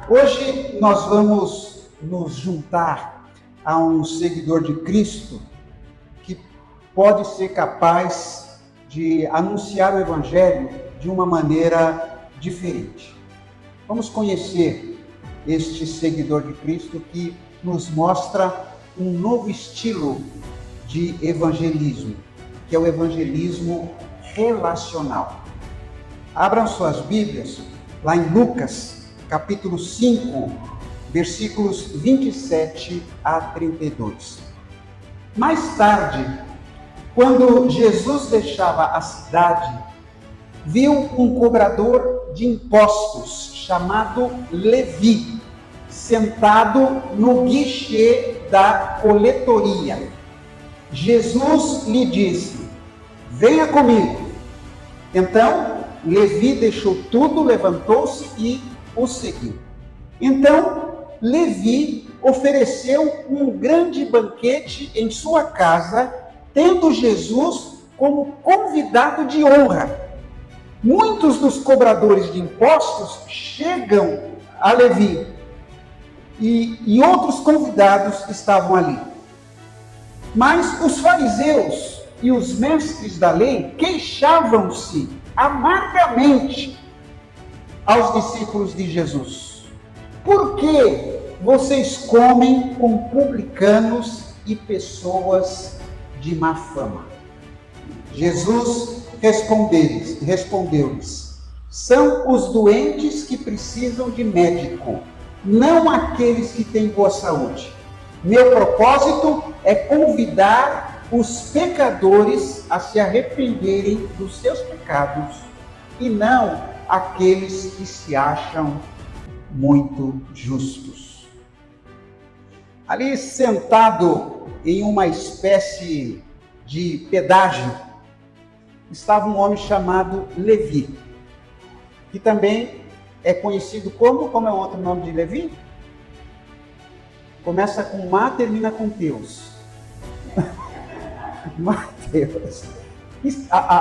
Hoje nós vamos nos juntar a um seguidor de Cristo que pode ser capaz de anunciar o Evangelho de uma maneira diferente. Vamos conhecer este seguidor de Cristo que nos mostra um novo estilo de evangelismo, que é o evangelismo relacional. Abram suas Bíblias lá em Lucas, capítulo 5, versículos 27 a 32. Mais tarde, quando Jesus deixava a cidade, viu um cobrador de impostos chamado Levi, sentado no guichê da coletoria. Jesus lhe disse: venha comigo. Então, Levi deixou tudo, levantou-se e o seguiu. Então, Levi ofereceu um grande banquete em sua casa, tendo Jesus como convidado de honra. Muitos dos cobradores de impostos chegam a Levi e outros convidados estavam ali. Mas os fariseus e os mestres da lei queixavam-se amargamente aos discípulos de Jesus: por que vocês comem com publicanos e pessoas de má fama? Jesus respondeu-lhes: são os doentes que precisam de médico, não aqueles que têm boa saúde. Meu propósito é convidar os pecadores a se arrependerem dos seus pecados e não aqueles que se acham muito justos. Ali sentado em uma espécie de pedágio, estava um homem chamado Levi, que também é conhecido como é o outro nome de Levi? Começa com Ma, termina com Teus. Mateus.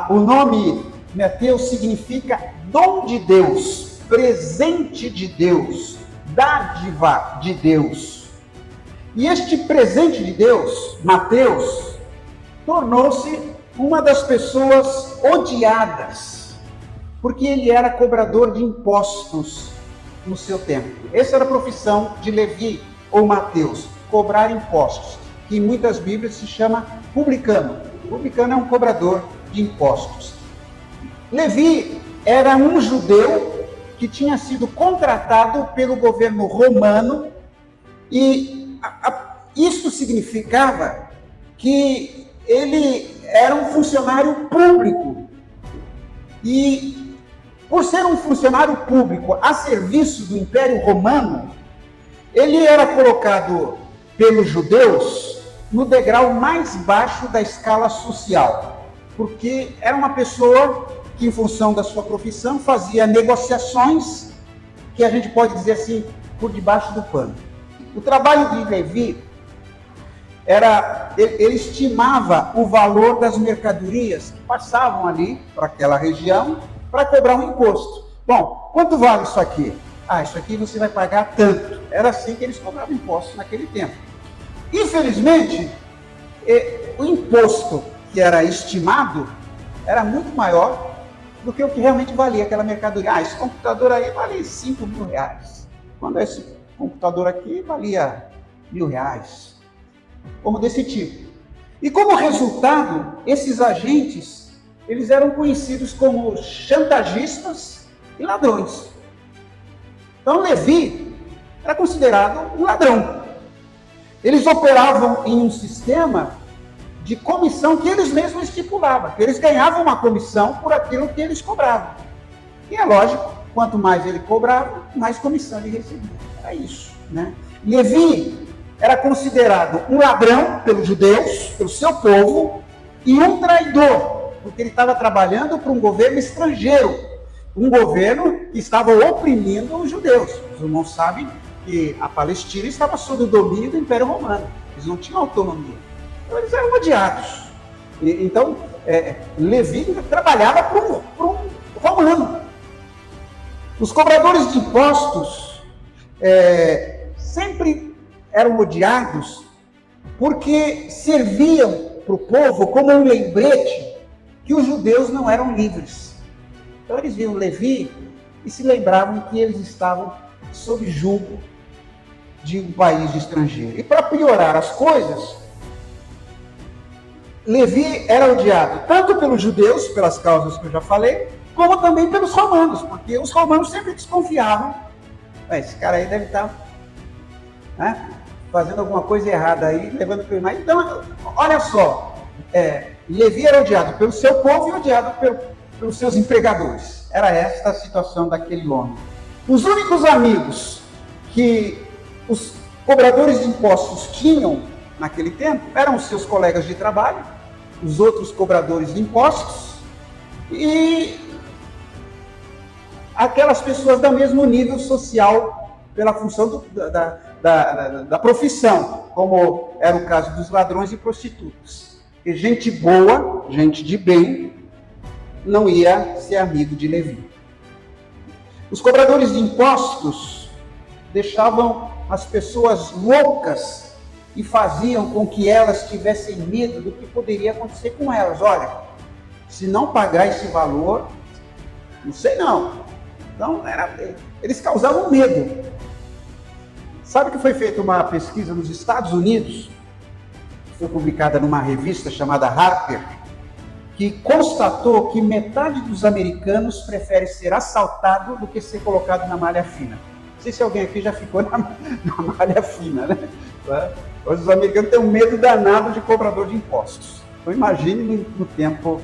O nome Mateus significa dom de Deus, presente de Deus, dádiva de Deus. E este presente de Deus, Mateus, tornou-se uma das pessoas odiadas, porque ele era cobrador de impostos no seu tempo. Essa era a profissão de Levi ou Mateus, cobrar impostos, que em muitas Bíblias se chama publicano. Publicano é um cobrador de impostos. Levi era um judeu que tinha sido contratado pelo governo romano e isso significava que ele era um funcionário público. E por ser um funcionário público a serviço do Império Romano, ele era colocado pelos judeus no degrau mais baixo da escala social, porque era uma pessoa que, em função da sua profissão, fazia negociações que a gente pode dizer assim, por debaixo do pano. O trabalho de Levi ele estimava o valor das mercadorias que passavam ali para aquela região para cobrar um imposto. Bom, quanto vale isso aqui? Isso aqui você vai pagar tanto. Era assim que eles cobravam impostos naquele tempo. Infelizmente, o imposto que era estimado era muito maior do que o que realmente valia aquela mercadoria. Esse computador aí vale 5 mil reais. Quando esse computador aqui valia R$1.000. Como desse tipo. E como resultado, esses agentes, eles eram conhecidos como chantagistas e ladrões. Então Levi era considerado um ladrão. Eles operavam em um sistema de comissão que eles mesmos estipulavam. Eles ganhavam uma comissão por aquilo que eles cobravam. E é lógico, quanto mais ele cobrava, mais comissão ele recebia. Era isso, né? Levi era considerado um ladrão pelos judeus, pelo seu povo, e um traidor, porque ele estava trabalhando para um governo estrangeiro, um governo que estava oprimindo os judeus. Os irmãos sabem que a Palestina estava sob o domínio do Império Romano, eles não tinham autonomia, então eles eram odiados. Então, Levi trabalhava para um romano. Os cobradores de impostos sempre eram odiados porque serviam para o povo como um lembrete que os judeus não eram livres. Então eles viam Levi e se lembravam que eles estavam sob julgo de um país estrangeiro. E para piorar as coisas, Levi era odiado tanto pelos judeus, pelas causas que eu já falei, como também pelos romanos, porque os romanos sempre desconfiavam. Esse cara aí deve estar fazendo alguma coisa errada aí, levando para o mar. Então, olha só, Levi era odiado pelo seu povo e odiado pelos seus empregadores. Era esta a situação daquele homem. Os únicos amigos que os cobradores de impostos tinham naquele tempo eram os seus colegas de trabalho, os outros cobradores de impostos e aquelas pessoas do mesmo nível social pela função da profissão, como era o caso dos ladrões e prostitutas. E gente boa, gente de bem, não ia ser amigo de Levi. Os cobradores de impostos deixavam as pessoas loucas e faziam com que elas tivessem medo do que poderia acontecer com elas. Olha, se não pagar esse valor, não sei não. Então, eles causavam medo. Sabe que foi feita uma pesquisa nos Estados Unidos, foi publicada numa revista chamada Harper, que constatou que metade dos americanos prefere ser assaltado do que ser colocado na malha fina. Não sei se alguém aqui já ficou na malha fina, né? Hoje os americanos têm um medo danado de cobrador de impostos. Então imagine no tempo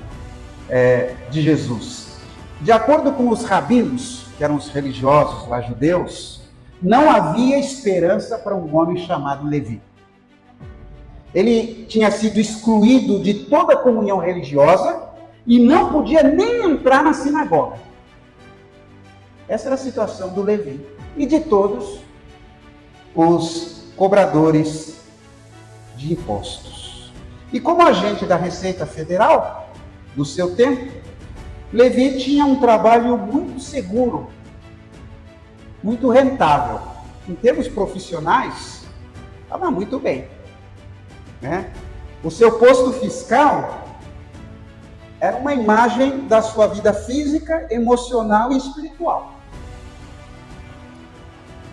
de Jesus. De acordo com os rabinos, que eram os religiosos lá judeus, não havia esperança para um homem chamado Levi. Ele tinha sido excluído de toda a comunhão religiosa e não podia nem entrar na sinagoga. Essa era a situação do Levi e de todos os cobradores de impostos. E como agente da Receita Federal do seu tempo, Levi tinha um trabalho muito seguro, muito rentável. Em termos profissionais, estava muito bem. O seu posto fiscal era uma imagem da sua vida física, emocional e espiritual.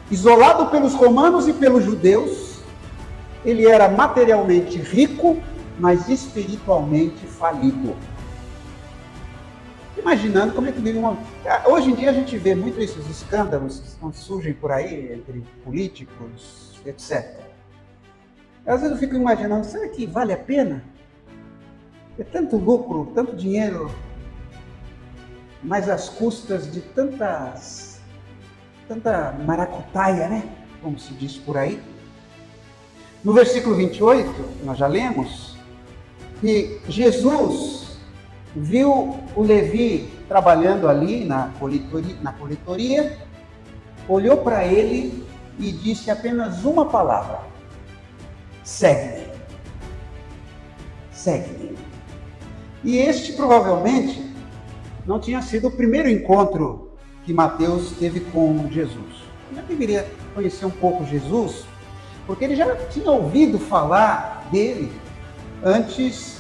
Isolado pelos romanos e pelos judeus, ele era materialmente rico, mas espiritualmente falido. Imaginando como é que vive uma... Hoje em dia a gente vê muito esses escândalos que surgem por aí, entre políticos, etc. Às vezes eu fico imaginando, será que vale a pena? É tanto lucro, tanto dinheiro, mas às custas de tanta maracutaia, né? Como se diz por aí. No versículo 28, nós já lemos, que Jesus viu o Levi trabalhando ali na coletoria, olhou para ele e disse apenas uma palavra: segue-me. Segue-me. E este provavelmente não tinha sido o primeiro encontro que Mateus teve com Jesus. Ele já deveria conhecer um pouco Jesus, porque ele já tinha ouvido falar dele antes,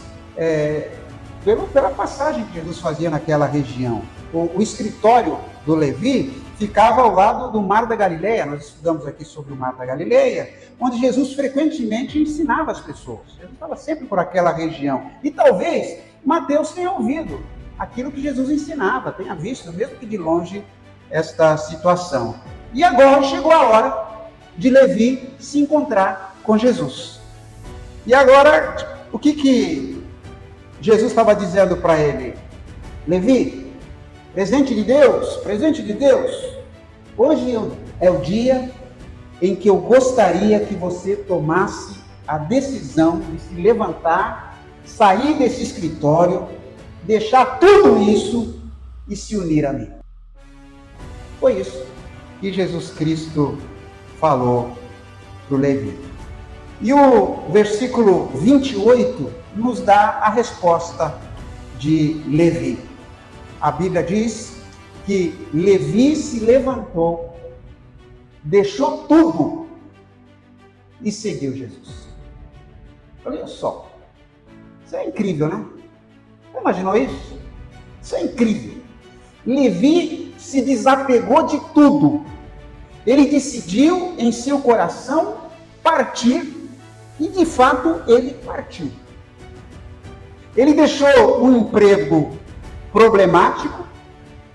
pela passagem que Jesus fazia naquela região. O escritório do Levi ficava ao lado do Mar da Galileia. Nós estudamos aqui sobre o Mar da Galileia, onde Jesus frequentemente ensinava as pessoas. Jesus estava sempre por aquela região. E talvez Mateus tenha ouvido aquilo que Jesus ensinava, tenha visto, mesmo que de longe, esta situação. E agora chegou a hora de Levi se encontrar com Jesus. E agora, o que Jesus estava dizendo para ele? Levi, presente de Deus, hoje é o dia em que eu gostaria que você tomasse a decisão de se levantar, sair desse escritório, deixar tudo isso e se unir a mim. Foi isso que Jesus Cristo falou para o Levi. E o versículo 28 nos dá a resposta de Levi. A Bíblia diz que Levi se levantou deixou tudo e seguiu Jesus. Olha só, isso é incrível, né? Você imaginou isso? Isso é incrível. Levi se desapegou de tudo. Ele decidiu em seu coração partir e de fato ele partiu. Ele deixou um emprego problemático,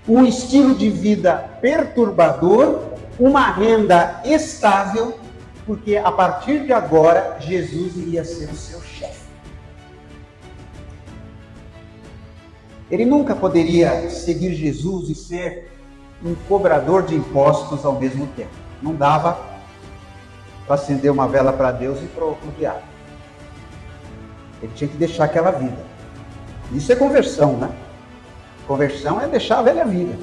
um estilo de vida perturbador, uma renda estável, porque a partir de agora Jesus iria ser o seu chefe. Ele nunca poderia seguir Jesus e ser um cobrador de impostos ao mesmo tempo. Não dava para acender uma vela para Deus e para o diabo. Ele tinha que deixar aquela vida. Isso é conversão, né? Conversão é deixar a velha vida.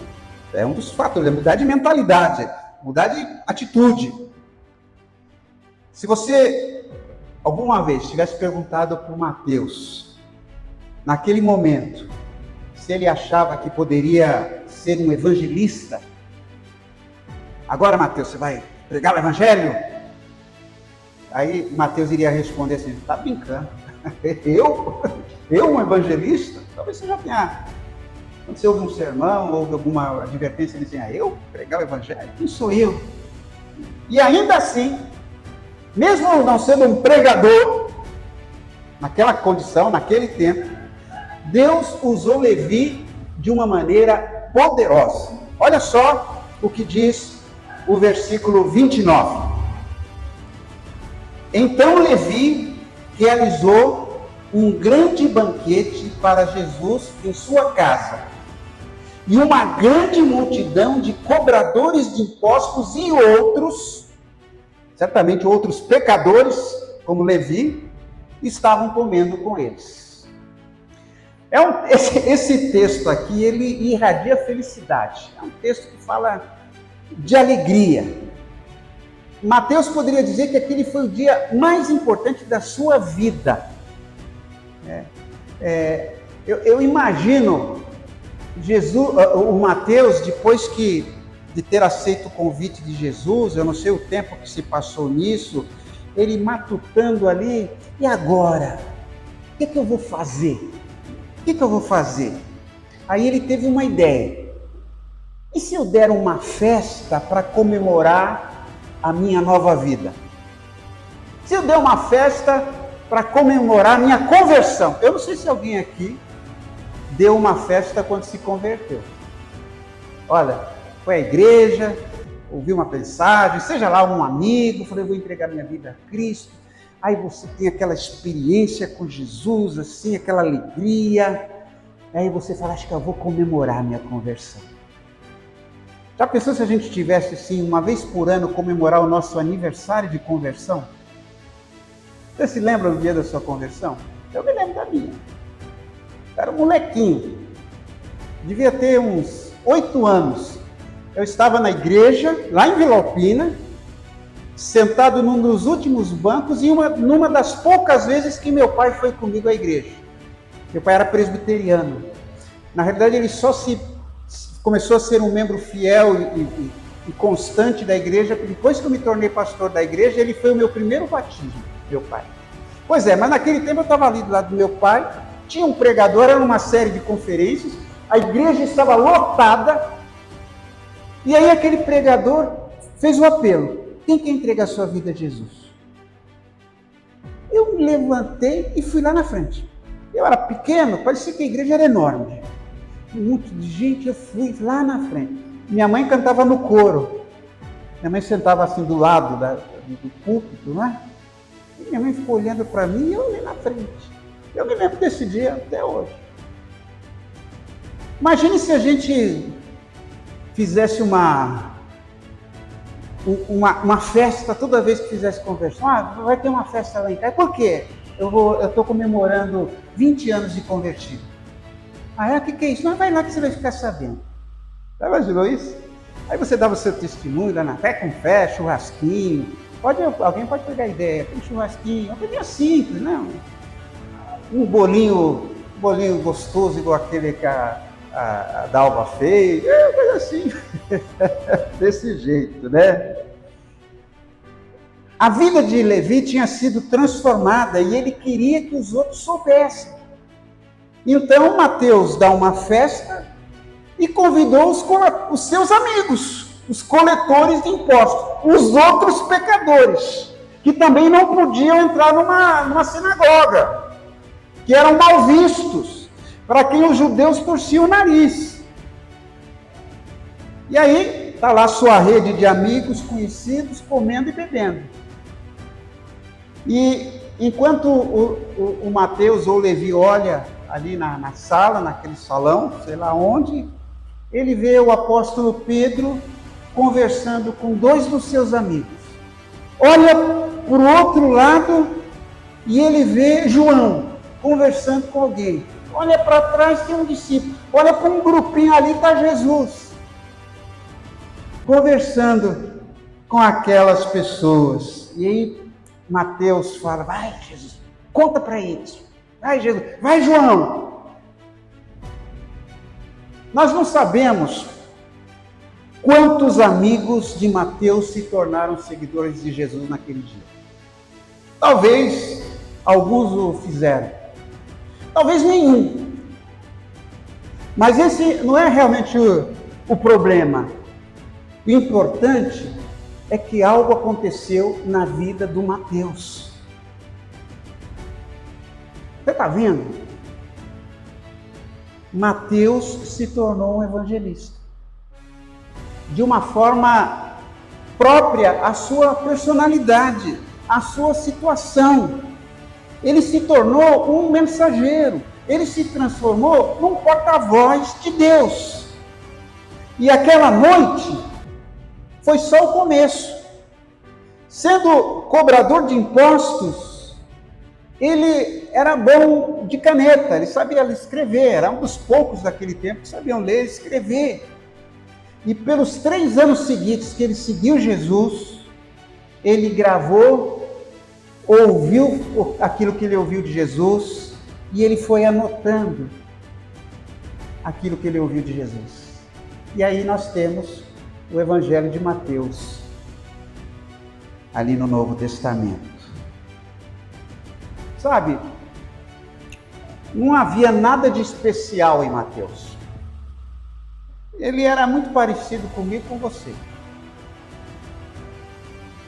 É um dos fatores, é mudar de mentalidade, mudar de atitude. Se você alguma vez tivesse perguntado para o Mateus, naquele momento, se ele achava que poderia ser um evangelista, agora, Mateus, você vai pregar o evangelho? Aí Mateus iria responder assim: está brincando? Eu um evangelista? Talvez você já tenha, quando você ouve um sermão, ouve alguma advertência, ele diz assim: eu pregar o evangelho? Quem sou eu? E ainda assim, mesmo não sendo um pregador, naquela condição, naquele tempo, Deus usou Levi de uma maneira poderosa. Olha só o que diz o versículo 29. Então Levi realizou um grande banquete para Jesus em sua casa, e uma grande multidão de cobradores de impostos e outros, certamente outros pecadores, como Levi, estavam comendo com eles. Esse texto aqui, ele irradia felicidade. É um texto que fala de alegria. Mateus poderia dizer que aquele foi o dia mais importante da sua vida. Eu imagino o Mateus, depois de ter aceito o convite de Jesus, eu não sei o tempo que se passou nisso, ele matutando ali: e agora? O que eu vou fazer? O que eu vou fazer? Aí ele teve uma ideia: e se eu der uma festa para comemorar a minha nova vida? Se eu der uma festa para comemorar a minha conversão? Eu não sei se alguém aqui deu uma festa quando se converteu. Olha, foi à igreja, ouviu uma mensagem, seja lá um amigo, falei: eu vou entregar minha vida a Cristo. Aí você tem aquela experiência com Jesus, assim, aquela alegria. Aí você fala: acho que eu vou comemorar a minha conversão. Já pensou se a gente tivesse, assim, uma vez por ano, comemorar o nosso aniversário de conversão? Você se lembra do dia da sua conversão? Eu me lembro da minha. Era um molequinho, devia ter uns 8 anos. Eu estava na igreja, lá em Vila Alpina, sentado num dos últimos bancos, e numa das poucas vezes que meu pai foi comigo à igreja. Meu pai era presbiteriano. Na realidade, ele só começou a ser um membro fiel e constante da igreja depois que eu me tornei pastor da igreja. Ele foi o meu primeiro batismo, meu pai. Pois é, mas naquele tempo eu estava ali do lado do meu pai, tinha um pregador, era uma série de conferências, a igreja estava lotada, e aí aquele pregador fez o apelo: quem quer entregar sua vida a Jesus? Eu me levantei e fui lá na frente. Eu era pequeno, parecia que a igreja era enorme. Muito de gente, eu fui lá na frente. Minha mãe cantava no coro. Minha mãe sentava assim do lado do púlpito, não é? E minha mãe ficou olhando para mim e eu olhei na frente. Eu me lembro desse dia até hoje. Imagine se a gente fizesse uma festa toda vez que fizesse conversão. Vai ter uma festa lá em casa. Por quê? Eu estou comemorando 20 anos de convertido. O que é isso? Não, vai lá que você vai ficar sabendo. Já imaginou isso? Aí você dava o seu testemunho lá na fé com fé, churrasquinho. Alguém pode pegar a ideia, tem churrasquinho, uma coisa simples, não? Um bolinho gostoso igual aquele que a Dalva fez, coisa assim, desse jeito, né? A vida de Levi tinha sido transformada e ele queria que os outros soubessem. Então Mateus dá uma festa e convidou os seus amigos, os coletores de impostos, os outros pecadores, que também não podiam entrar numa sinagoga, que eram mal vistos, para quem os judeus torciam o nariz. E aí está lá sua rede de amigos, conhecidos, comendo e bebendo. E enquanto o Mateus ou Levi olha ali na sala, naquele salão, sei lá onde, ele vê o apóstolo Pedro conversando com dois dos seus amigos. Olha para o outro lado e ele vê João conversando com alguém. Olha para trás, tem um discípulo. Olha para um grupinho ali, está Jesus conversando com aquelas pessoas. E aí Mateus fala: vai Jesus, conta para eles. Vai Jesus, vai João. Nós não sabemos quantos amigos de Mateus se tornaram seguidores de Jesus naquele dia. Talvez alguns o fizeram, talvez nenhum. Mas esse não é realmente o problema. O importante é que algo aconteceu na vida do Mateus. Você está vendo? Mateus se tornou um evangelista. De uma forma própria à sua personalidade, à sua situação. Ele se tornou um mensageiro. Ele se transformou num porta-voz de Deus. E aquela noite foi só o começo. Sendo cobrador de impostos, ele era bom de caneta, ele sabia escrever, era um dos poucos daquele tempo que sabiam ler e escrever. E pelos 3 anos seguintes que ele seguiu Jesus, ele gravou, ouviu aquilo que ele ouviu de Jesus, e ele foi anotando aquilo que ele ouviu de Jesus. E aí nós temos o Evangelho de Mateus, ali no Novo Testamento. Sabe, não havia nada de especial em Mateus. Ele era muito parecido comigo e com você.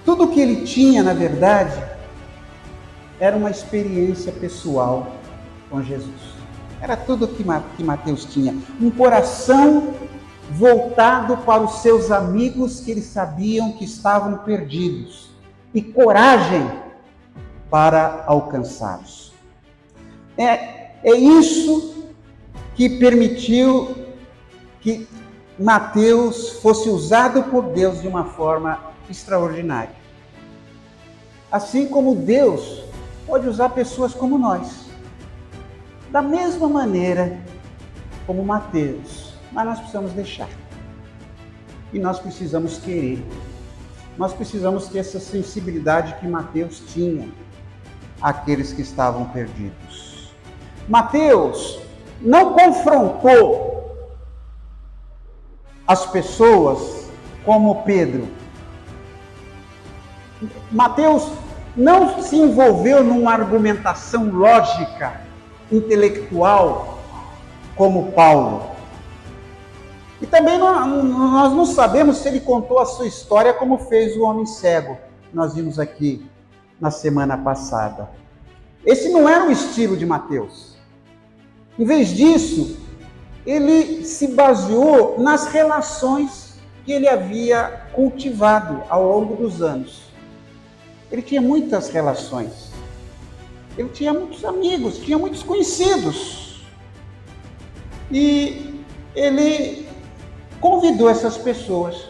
Tudo que ele tinha, na verdade, era uma experiência pessoal com Jesus. Era tudo que Mateus tinha. Um coração voltado para os seus amigos que eles sabiam que estavam perdidos. E coragem para alcançá-los. É isso que permitiu que Mateus fosse usado por Deus de uma forma extraordinária. Assim como Deus pode usar pessoas como nós. Da mesma maneira como Mateus. Mas nós precisamos deixar. E nós precisamos querer. Nós precisamos ter essa sensibilidade que Mateus tinha àqueles que estavam perdidos. Mateus não confrontou as pessoas como Pedro. Mateus não se envolveu numa argumentação lógica, intelectual, como Paulo. E também nós não sabemos se ele contou a sua história como fez o homem cego, que nós vimos aqui na semana passada. Esse não era o estilo de Mateus. Em vez disso, ele se baseou nas relações que ele havia cultivado ao longo dos anos. Ele tinha muitas relações. Ele tinha muitos amigos, tinha muitos conhecidos. E ele convidou essas pessoas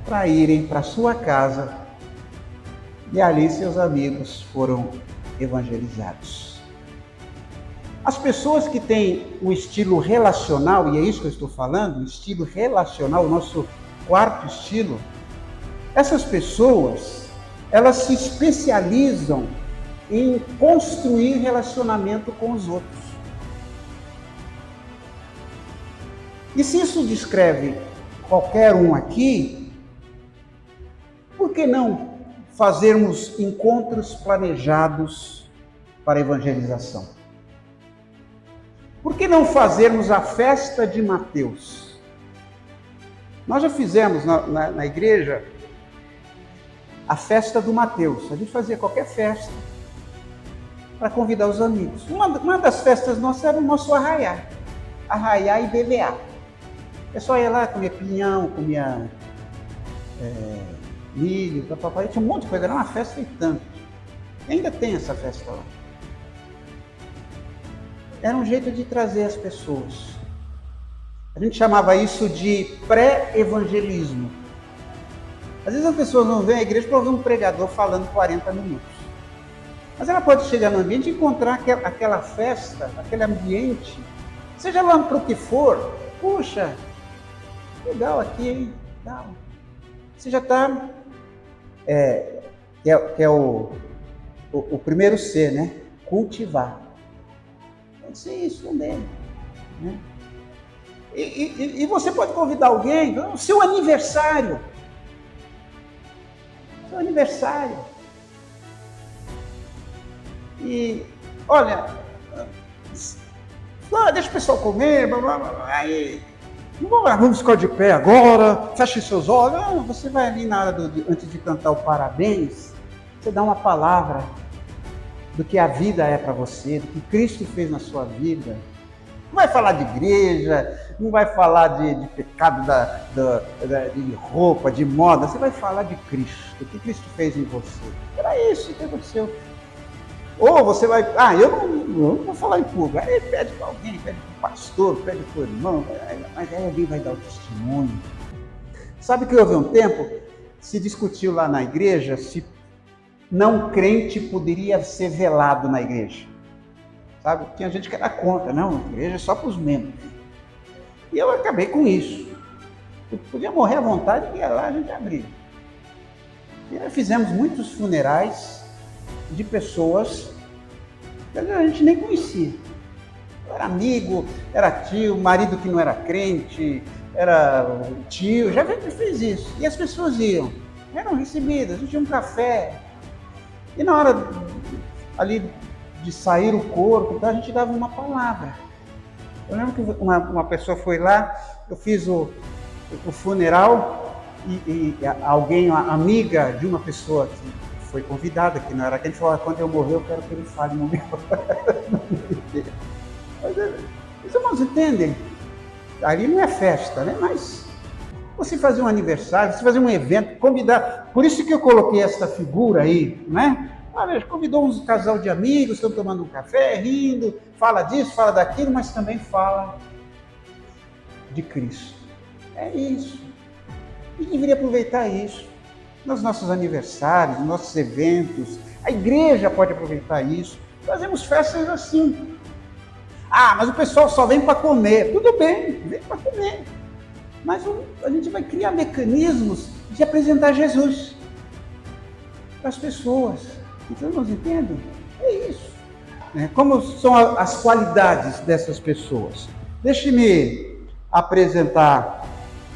para irem para sua casa e ali seus amigos foram evangelizados. As pessoas que têm o estilo relacional, e é isso que eu estou falando, o estilo relacional, o nosso quarto estilo, essas pessoas, elas se especializam em construir relacionamento com os outros. E se isso descreve qualquer um aqui, por que não fazermos encontros planejados para evangelização? Por que não fazermos a festa de Mateus? Nós já fizemos na igreja a festa do Mateus. A gente fazia qualquer festa para convidar os amigos. Uma das festas nossas era o nosso arraiá e BBA. O pessoal ia lá, comia pinhão, comia milho, papai, tinha um monte de coisa, era uma festa e tanto. E ainda tem essa festa lá. Era um jeito de trazer as pessoas. A gente chamava isso de pré-evangelismo. Às vezes as pessoas não vêm à igreja para ouvir um pregador falando 40 minutos. Mas ela pode chegar no ambiente e encontrar aquela festa, aquele ambiente, seja lá para o que for. Puxa, legal aqui, hein? Legal. Você já está... que é o primeiro C, né? Cultivar. Pode ser isso também. Né? E você pode convidar alguém no seu aniversário. Seu aniversário. E, olha, deixa o pessoal comer, blá, blá, blá, aí, vamos ficar de pé agora, feche seus olhos. Não, você vai ali na hora, antes de cantar o parabéns, você dá uma palavra do que a vida é para você, do que Cristo fez na sua vida. Não vai falar de igreja, não vai falar de pecado de roupa, de moda, você vai falar de Cristo, o que Cristo fez em você. Era isso que aconteceu. Ou você vai, eu não vou falar em público, aí pede para alguém, pede para o pastor, pede para o irmão, mas aí alguém vai dar o testemunho. Sabe que houve um tempo, se discutiu lá na igreja, se não crente poderia ser velado na igreja. Sabe? Tinha gente que era contra, não, a igreja é só para os membros. E eu acabei com isso. Eu podia morrer à vontade e ia lá a gente abria. E nós fizemos muitos funerais de pessoas que a gente nem conhecia. Era amigo, era tio, marido que não era crente, era tio, já fez isso. E as pessoas iam, eram recebidas, tinha um café. E na hora ali de sair o corpo, então a gente dava uma palavra. Eu lembro que uma pessoa foi lá, eu fiz o funeral e alguém, uma amiga de uma pessoa que foi convidada, que não era quem, falou, quando eu morrer eu quero que ele fale no meu. Os irmãos entendem? Ali não é festa, né? Mas você fazer um aniversário, você fazer um evento, convidar. Por isso que eu coloquei essa figura aí, né? Convidou um casal de amigos, estão tomando um café, rindo, fala disso, fala daquilo, mas também fala de Cristo. É isso. E deveria aproveitar isso nos nossos aniversários, nos nossos eventos. A igreja pode aproveitar isso. Fazemos festas assim. Mas o pessoal só vem para comer. Tudo bem, vem para comer. Mas a gente vai criar mecanismos de apresentar Jesus para as pessoas. Então, nós entendem? É isso. Como são as qualidades dessas pessoas? Deixe-me apresentar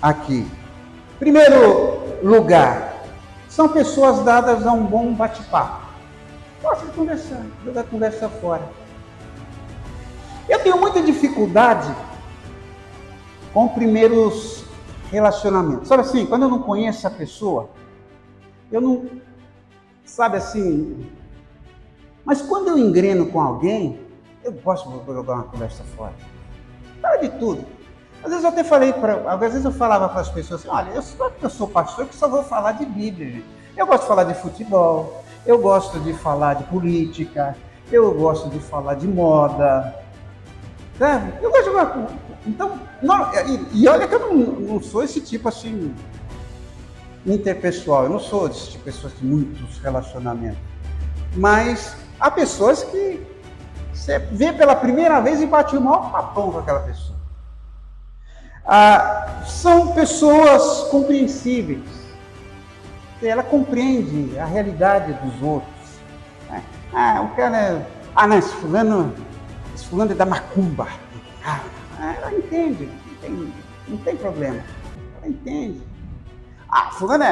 aqui. Primeiro lugar, são pessoas dadas a um bom bate-papo. Gosta de conversar, jogar conversa fora. Eu tenho muita dificuldade com primeiros relacionamentos. Sabe assim, quando eu não conheço a pessoa, eu não... Sabe assim, mas quando eu engreno com alguém, eu posso jogar uma conversa fora. Para de tudo. Às vezes eu até falei, às vezes eu falava para as pessoas assim, olha, eu sou pastor que só vou falar de Bíblia, gente. Eu gosto de falar de futebol, eu gosto de falar de política, eu gosto de falar de moda, sabe? Eu gosto de jogar. Então, e olha que eu não sou esse tipo assim, interpessoal, eu não sou desse tipo de pessoas de muitos relacionamentos, mas há pessoas que você vê pela primeira vez e bate o maior papão com aquela pessoa. São pessoas compreensíveis, ela compreende a realidade dos outros. O cara não, esse fulano é da macumba. Ela entende, não tem problema, ela entende. Fulano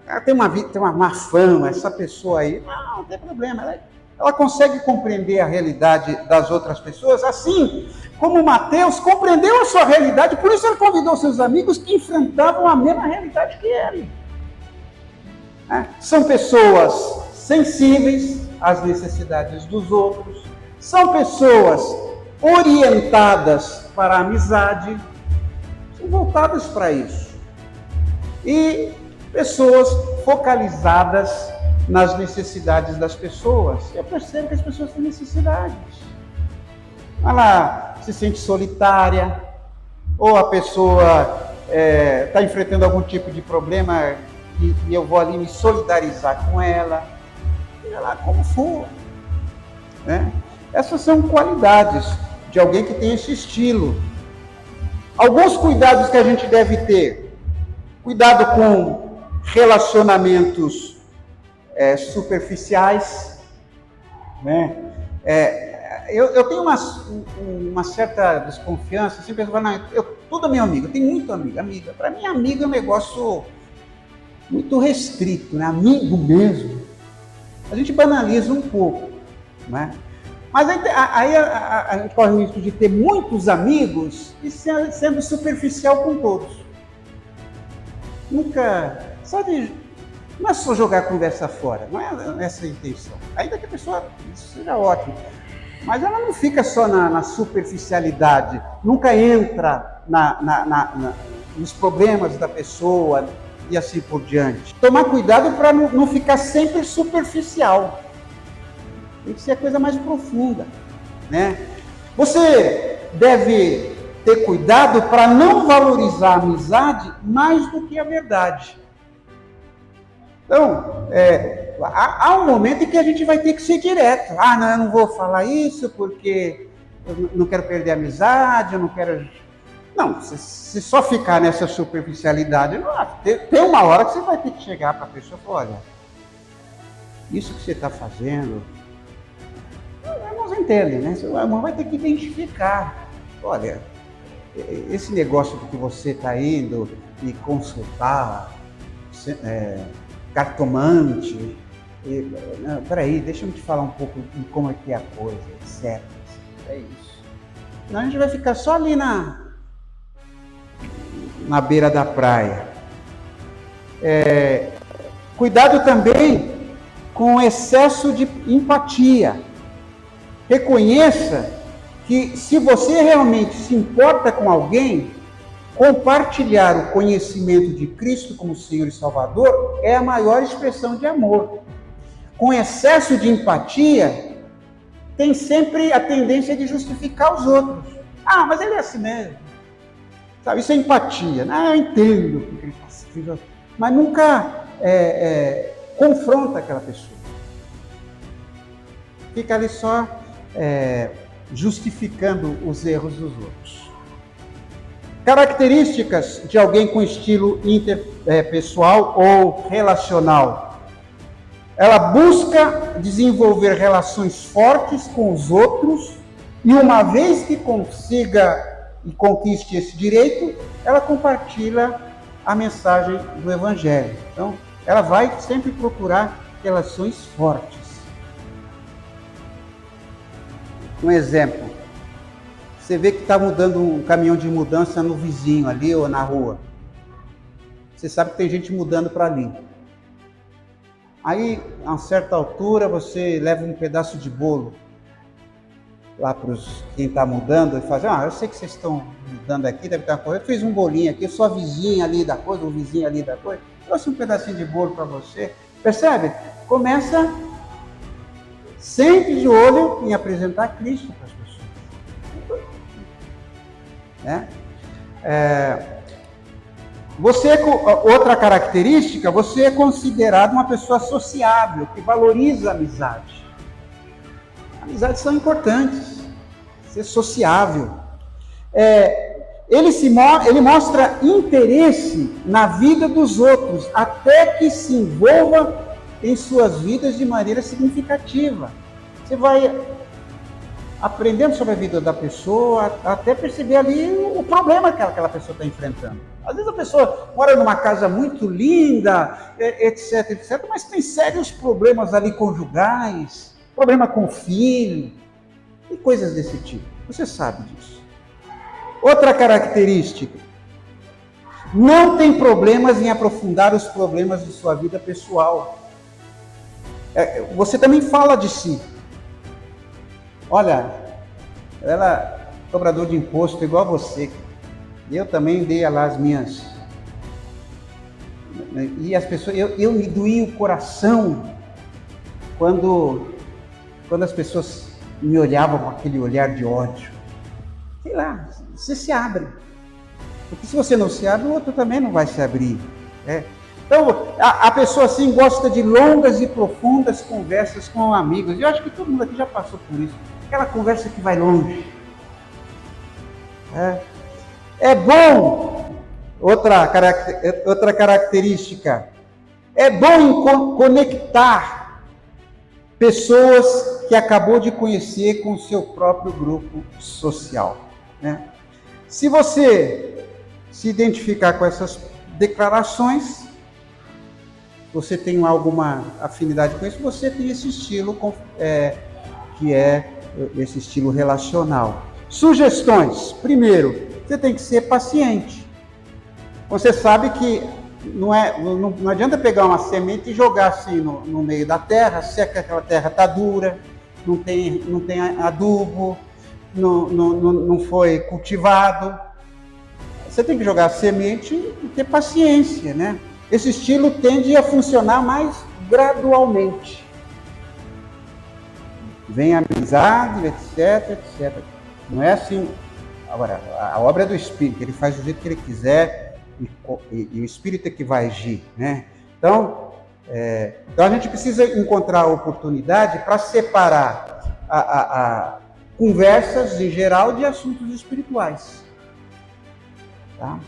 ela tem uma vida, tem uma má fama, essa pessoa aí, não tem problema, ela consegue compreender a realidade das outras pessoas, assim como Mateus compreendeu a sua realidade, por isso ele convidou seus amigos que enfrentavam a mesma realidade que ele. São pessoas sensíveis às necessidades dos outros, são pessoas orientadas para a amizade, são voltadas para isso. E pessoas focalizadas nas necessidades das pessoas. Eu percebo que as pessoas têm necessidades. Ela se sente solitária, ou a pessoa está enfrentando algum tipo de problema e eu vou ali me solidarizar com ela, seja lá como for. Né? Essas são qualidades de alguém que tem esse estilo. Alguns cuidados que a gente deve ter. Cuidado com relacionamentos superficiais. Né? Eu tenho uma certa desconfiança, sempre eu falo, tudo é meu amigo, eu tenho muito amiga. Para mim, amigo é um negócio muito restrito, né? Amigo mesmo. A gente banaliza um pouco, né? Mas aí a gente corre o risco de ter muitos amigos e sendo superficial com todos. Nunca, não é só jogar a conversa fora, não é essa a intenção. Ainda que a pessoa, isso seja ótimo, mas ela não fica só na superficialidade, nunca entra nos problemas da pessoa e assim por diante. Tomar cuidado para não ficar sempre superficial. Tem que ser a coisa mais profunda, né? Você deve ter cuidado para não valorizar a amizade mais do que a verdade. Então, há um momento em que a gente vai ter que ser direto. Não, eu não vou falar isso porque eu não quero perder a amizade, eu não quero... Não, se só ficar nessa superficialidade, tem uma hora que você vai ter que chegar para a pessoa e falar, olha, isso que você está fazendo, não se entende, né? Você vai ter que identificar. Olha, esse negócio que você está indo e consultar cartomante, peraí, deixa eu te falar um pouco de como é que é a coisa, etc. É isso. Senão a gente vai ficar só ali na beira da praia. Cuidado também com o excesso de empatia. Reconheça que se você realmente se importa com alguém, compartilhar o conhecimento de Cristo como Senhor e Salvador é a maior expressão de amor. Com excesso de empatia, tem sempre a tendência de justificar os outros. Mas ele é assim mesmo. Sabe, isso é empatia. Eu entendo o que ele faz, mas nunca confronta aquela pessoa. Fica ali só justificando os erros dos outros. Características de alguém com estilo interpessoal ou relacional. Ela busca desenvolver relações fortes com os outros e uma vez que consiga e conquiste esse direito, ela compartilha a mensagem do Evangelho. Então, ela vai sempre procurar relações fortes. Um exemplo, você vê que está mudando um caminhão de mudança no vizinho ali ou na rua. Você sabe que tem gente mudando para ali. Aí, a uma certa altura, você leva um pedaço de bolo lá para quem está mudando e faz, eu sei que vocês estão mudando aqui, deve estar uma coisa. Eu fiz um bolinho aqui, eu sou a vizinha ali da coisa, o vizinho ali da coisa. Trouxe um pedacinho de bolo para você. Percebe? Começa sempre de olho em apresentar Cristo para as pessoas. Né? Outra característica, você é considerado uma pessoa sociável, que valoriza a amizade. Amizades são importantes, ser sociável. Ele mostra interesse na vida dos outros, até que se envolva em suas vidas de maneira significativa. Você vai aprendendo sobre a vida da pessoa, até perceber ali o problema que aquela pessoa está enfrentando. Às vezes a pessoa mora numa casa muito linda, etc, etc, mas tem sérios problemas ali conjugais, problema com o filho, e coisas desse tipo. Você sabe disso. Outra característica: não tem problemas em aprofundar os problemas de sua vida pessoal. Você também fala de si. Olha, ela é cobrador de imposto igual a você. Eu também dei lá as minhas. E as pessoas, eu me doí o coração quando as pessoas me olhavam com aquele olhar de ódio. Sei lá, você se abre. Porque se você não se abre, o outro também não vai se abrir. Então, a pessoa assim gosta de longas e profundas conversas com amigos. Eu acho que todo mundo aqui já passou por isso. Aquela conversa que vai longe. É bom, outra característica, é bom em conectar pessoas que acabou de conhecer com o seu próprio grupo social. Se você se identificar com essas declarações, você tem alguma afinidade com isso, você tem esse estilo que é esse estilo relacional. Sugestões. Primeiro, você tem que ser paciente. Você sabe que não adianta pegar uma semente e jogar assim no meio da terra, se aquela terra está dura, não tem adubo, não foi cultivado. Você tem que jogar a semente e ter paciência, né? Esse estilo tende a funcionar mais gradualmente. Vem a amizade, etc, etc. Não é assim. Agora, a obra é do Espírito, ele faz do jeito que ele quiser e o Espírito é que vai agir, né? Então a gente precisa encontrar a oportunidade para separar conversas em geral de assuntos espirituais. Tá?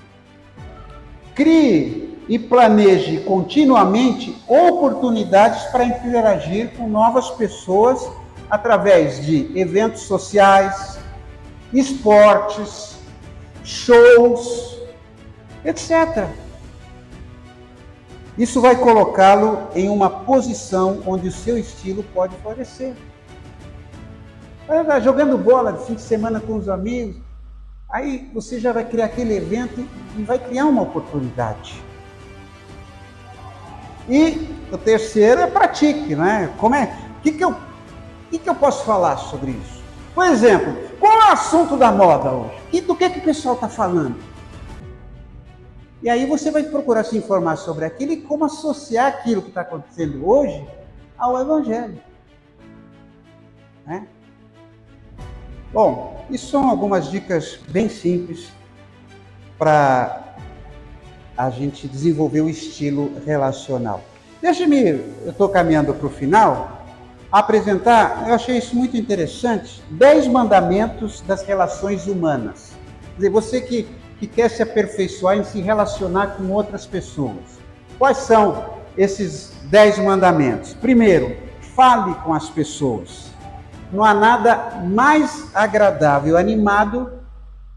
Crie e planeje continuamente oportunidades para interagir com novas pessoas através de eventos sociais, esportes, shows, etc. Isso vai colocá-lo em uma posição onde o seu estilo pode florescer. Jogando bola de fim de semana com os amigos, aí você já vai criar aquele evento e vai criar uma oportunidade. E o terceiro é pratique, né? O que eu posso falar sobre isso? Por exemplo, qual é o assunto da moda hoje? Do que o pessoal está falando? E aí você vai procurar se informar sobre aquilo e como associar aquilo que está acontecendo hoje ao Evangelho. Bom, isso são algumas dicas bem simples para a gente desenvolver o estilo relacional. Deixe-me, eu estou caminhando para o final, apresentar, eu achei isso muito interessante, 10 mandamentos das relações humanas. Quer dizer, você que quer se aperfeiçoar em se relacionar com outras pessoas. Quais são esses 10 mandamentos? Primeiro, fale com as pessoas. Não há nada mais agradável, animado,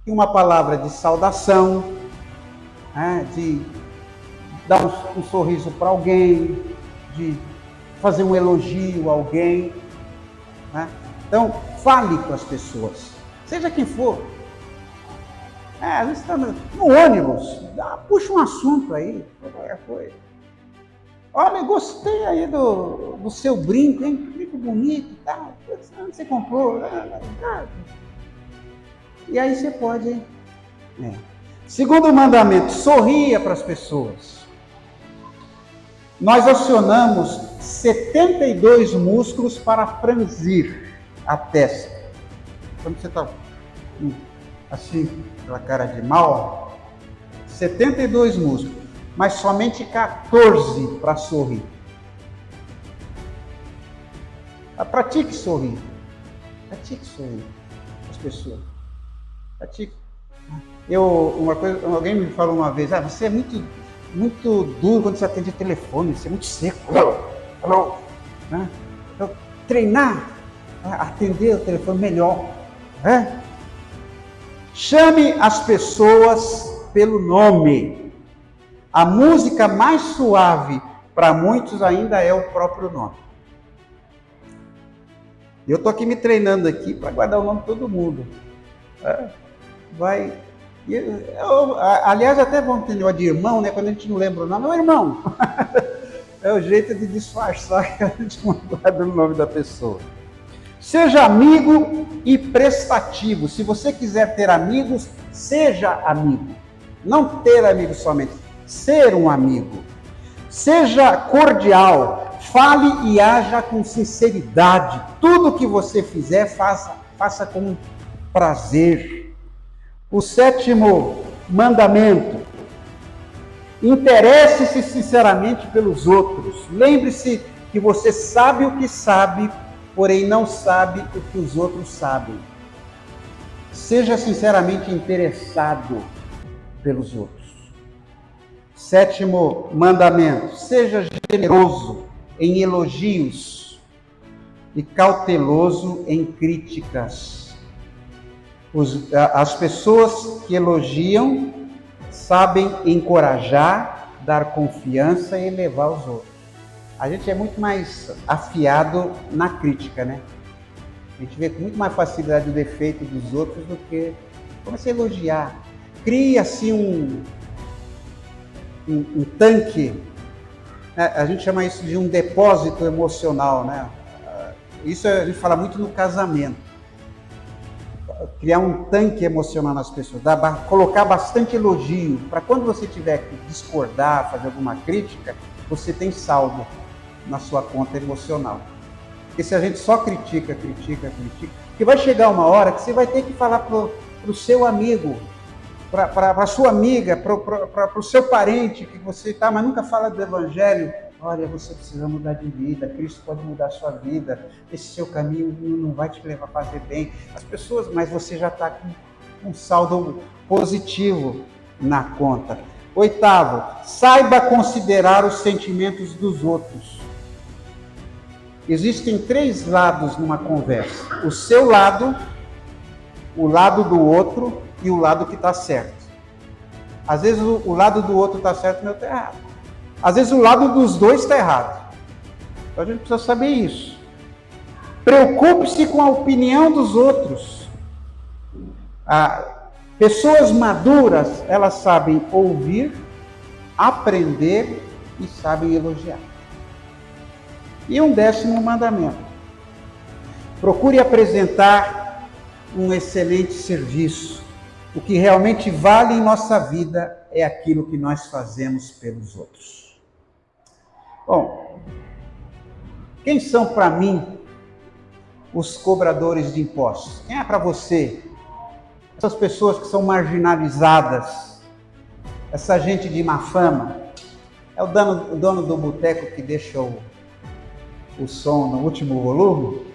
que uma palavra de saudação, de dar um sorriso para alguém, de fazer um elogio a alguém. Então, fale com as pessoas, seja quem for. Às vezes está no ônibus, puxa um assunto aí, qualquer coisa. Olha, gostei aí do seu brinco, hein? Que brinco bonito e tal. Onde você comprou? E aí você pode. Segundo mandamento, sorria para as pessoas. Nós acionamos 72 músculos para franzir a testa. Quando você está assim, aquela cara de mal, 72 músculos. Mas somente 14 para sorrir. Pratique sorrir. Pratique sorrir as pessoas. Pratique. Alguém me falou uma vez, você é muito duro quando você atende o telefone, você é muito seco. Então, treinar atender o telefone melhor. Chame as pessoas pelo nome. A música mais suave para muitos ainda é o próprio nome. Eu estou aqui me treinando aqui para guardar o nome de todo mundo. Aliás, até vamos ter negócio de irmão, né? Quando a gente não lembra o nome, é o irmão. É o jeito de disfarçar que a gente não guarda o nome da pessoa. Seja amigo e prestativo. Se você quiser ter amigos, seja amigo. Não ter amigos somente, ser um amigo. Seja cordial, fale e haja com sinceridade. Tudo que você fizer, faça com prazer. O 7º mandamento: interesse-se sinceramente pelos outros. Lembre-se que você sabe o que sabe, porém não sabe o que os outros sabem. Seja sinceramente interessado pelos outros. 7º mandamento: seja generoso em elogios e cauteloso em críticas. As pessoas que elogiam sabem encorajar, dar confiança e elevar os outros. A gente é muito mais afiado na crítica, né? A gente vê com muito mais facilidade o defeito dos outros do que começa a elogiar. Cria assim um tanque, né? A gente chama isso de um depósito emocional, né? Isso a gente fala muito no casamento. Criar um tanque emocional nas pessoas, colocar bastante elogio, para quando você tiver que discordar, fazer alguma crítica, você tem saldo na sua conta emocional. Porque se a gente só critica, que vai chegar uma hora que você vai ter que falar para o seu amigo, para a sua amiga, para o seu parente que você está, mas nunca fala do evangelho. Olha, você precisa mudar de vida, Cristo pode mudar a sua vida, esse seu caminho não vai te levar a fazer bem. As pessoas, mas você já está com um saldo positivo na conta. 8º, saiba considerar os sentimentos dos outros. Existem 3 lados numa conversa: o seu lado, o lado do outro e o lado que está certo. Às vezes o lado do outro está certo e o meu está errado. Às vezes o lado dos dois está errado. Então a gente precisa saber isso. Preocupe-se com a opinião dos outros. Pessoas maduras, elas sabem ouvir, aprender e sabem elogiar. E um 10º mandamento: procure apresentar um excelente serviço. O que realmente vale em nossa vida é aquilo que nós fazemos pelos outros. Bom, quem são para mim os cobradores de impostos? Quem é para você essas pessoas que são marginalizadas, essa gente de má fama? É o dono do boteco que deixa o som no último volume?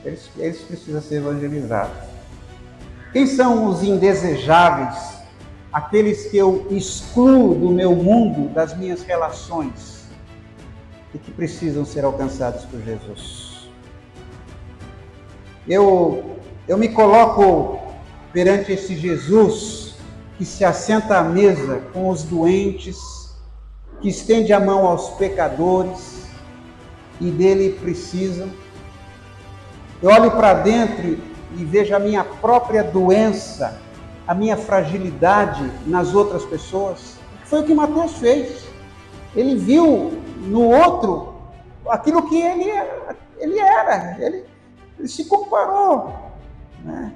Eles precisam ser evangelizados. Quem são os indesejáveis? Aqueles que eu excluo do meu mundo, das minhas relações, e que precisam ser alcançados por Jesus. Eu me coloco perante esse Jesus que se assenta à mesa com os doentes, que estende a mão aos pecadores e dele precisam. Eu olho para dentro e vejo a minha própria doença, a minha fragilidade nas outras pessoas. Foi o que Mateus fez. Ele viu no outro aquilo que ele era. Ele se comparou, né?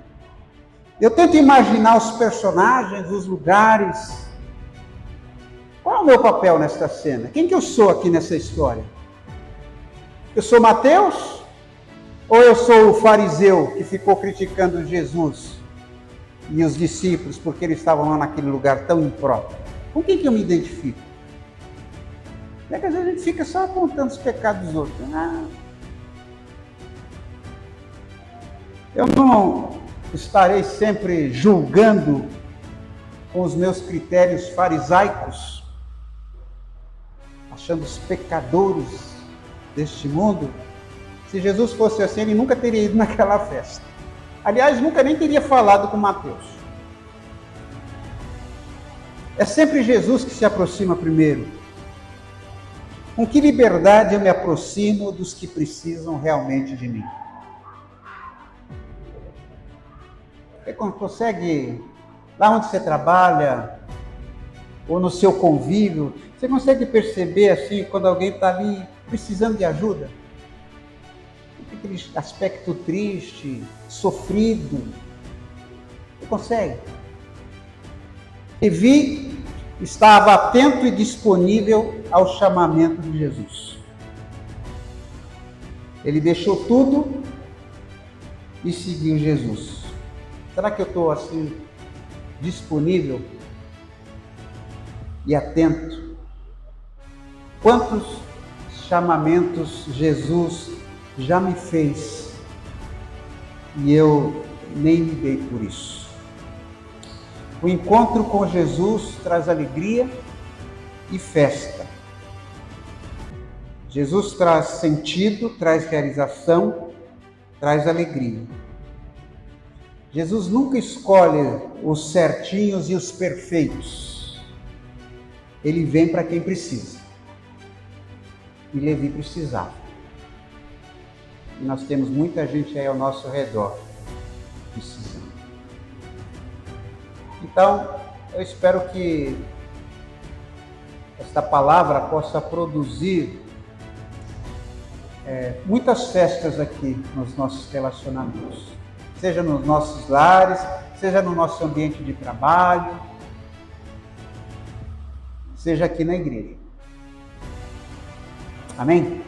Eu tento imaginar os personagens, os lugares. Qual é o meu papel nesta cena? Quem que eu sou aqui nessa história? Eu sou Mateus? Ou eu sou o fariseu que ficou criticando Jesus e os discípulos porque eles estavam lá naquele lugar tão impróprio? Com quem que eu me identifico? É que às vezes a gente fica só apontando os pecados dos outros. Eu não estarei sempre julgando com os meus critérios farisaicos, achando os pecadores deste mundo. Se Jesus fosse assim, ele nunca teria ido naquela festa. Aliás, nunca nem teria falado com Mateus. É sempre Jesus que se aproxima primeiro. Com que liberdade eu me aproximo dos que precisam realmente de mim? Você consegue, lá onde você trabalha, ou no seu convívio, você consegue perceber assim, quando alguém está ali precisando de ajuda? Aquele aspecto triste, sofrido. Você consegue? Levi estava atento e disponível ao chamamento de Jesus. Ele deixou tudo e seguiu Jesus. Será que eu estou assim, disponível e atento? Quantos chamamentos Jesus já me fez e eu nem me dei por isso? O encontro com Jesus traz alegria e festa. Jesus traz sentido, traz realização, traz alegria. Jesus nunca escolhe os certinhos e os perfeitos. Ele vem para quem precisa. E Levi precisava. E nós temos muita gente aí ao nosso redor precisando. Então, eu espero que esta palavra possa produzir muitas festas aqui nos nossos relacionamentos. Seja nos nossos lares, seja no nosso ambiente de trabalho, seja aqui na igreja. Amém?